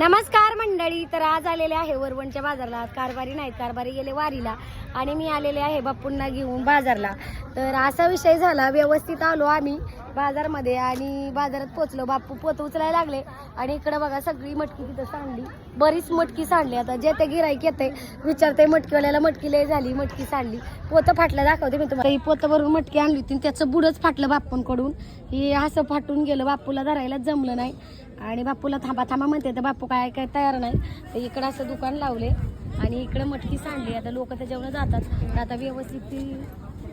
नमस्कार मंडळी. तर आज आलेले आहे वरवणच्या बाजारला. कारभारी नाहीत, कारभारी गेले वारीला आणि मी आलेले आहे बापूंना घेऊन बाजारला. तर असा विषय झाला, व्यवस्थित आलो आम्ही बाजारमध्ये आणि बाजारात पोचलो. बापू पोत उचलायला लागले आणि इकडे बघा सगळी मटकी तिथं सांडली, बरीच मटकी सांडली. आता जे ते गिराईक येते विचारते मटकीवाल्याला, मटकी लय झाली, मटकी सांडली. पोतं फाटलं दाखवते मी तुम्हाला. ही पोतं भरून मटकी आणली होती, त्याचं बुडच फाटलं बापूंकडून. हे असं फाटून गेलं, बापूला धरायला जमलं नाही आणि बापूला थांबा थांबा म्हणते तर बापू काय तयार नाही. तर इकडं असं दुकान लावले आणि इकडं मटकी सांडली. आता लोक त्याच्यावर जातात, तर आता व्यवस्थित ती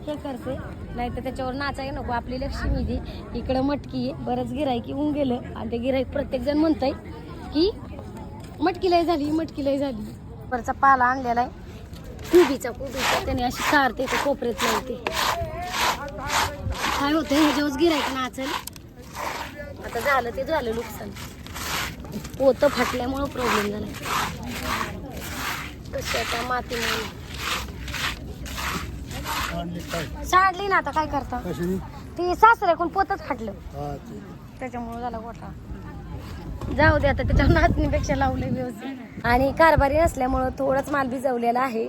हे करते, नाही तर त्याच्यावर नाचायला नको. आपली लक्ष्मी ती इकडं मटकी आहे. बरंच गिराईक येऊन गेलं आणि ते गिराईक प्रत्येक जण म्हणतंय की मटकी लय झाली, मटकी लय झाली. वरचा पाला आणलेला आहे कुबीचा, त्याने अशी चारते ते कोपऱ्यात लावते. काय होतं ह्याच्यावर गिराईक नाचेल. आता झालं ते झालं नुकसान, पोतं फाटल्यामुळं प्रॉब्लेम झाला. कशी आता माती सांडली ना, आता काय करता. ती सासऱ्याकडून पोतच फाटलं, त्याच्यामुळे झाला गोठा. जाऊ दे आता, त्याच्यावर नाचणीपेक्षा लावलंय व्यवस्थित. आणि कारभारी असल्यामुळं थोडंच माल भिजवलेला आहे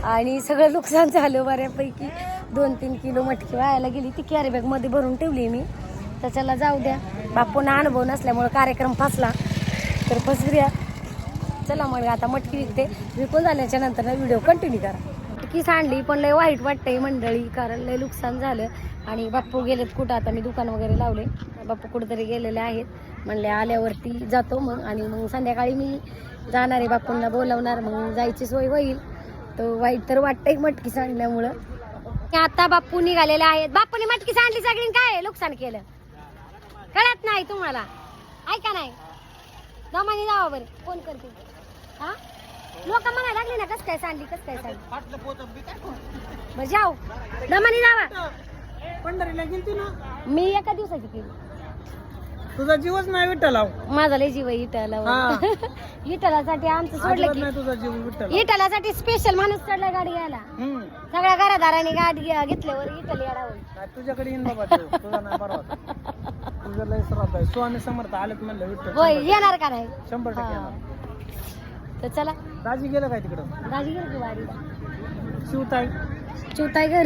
आणि सगळं नुकसान झालं बऱ्यापैकी. 2-3 किलो मटकी व्हायला गेली. ती कॅरी बॅग मध्ये भरून ठेवली मी. त्याच्याला जाऊ द्या, बापूंना अनुभव नसल्यामुळे कार्यक्रम फसला तर फसूया. चला मग आता मटकी विकून झाल्याच्या नंतर व्हिडिओ कंटिन्यू करा. मटकी सांडली पण लय वाईट वाटतंय मंडळी, कारण लय नुकसान झालं. आणि बापू गेलेत कुठं, आता मी दुकान वगैरे लावले, बापू कुठेतरी गेलेले आहेत. म्हणले आल्यावरती जातो मग, आणि मग संध्याकाळी मी जाणार आहे, बापूंना बोलावणार, मग जायची सोय होईल. तर वाईट तर वाटतंय मटकी सांडल्यामुळं. आता बापू निघालेले आहेत. बापूने मटकी सांडली सगळी, काय नुकसान केलं कळत नाही तुम्हाला. ऐका नाही, दमानी जावा बरं. फोन करते. हा, लोक म्हणायला लागले ना कस काय सांडली, कस काय सांडली. बरं जाऊ, दमानी जावा. पंढरीला गेलती ना मी एका दिवसाची केली. तुझा जीवच नाही विठ्ठला. माझा लय जीव इटाला. इटालासाठी आमचं सोडलं की तुझा जीव विठ्ठला. इटालासाठी स्पेशल माणूस चढलाय गाडी घ्यायला. सगळ्या घरादारांनी गाडी घेतल्यावर इटली येणार. तुझ्याकडे येईन बाबा तो. तुझा नाही बरोबर. तुझं लय श्राद्ध आहे. स्वामी समर्थ आलेत म्हणलं विठ्ठल. होय, येणार का नाही. 100% येणार. तर चला. दाजी गेलं काय तिकडं. दाजी गेली की वारीला. शिवताई चिवताई घरी.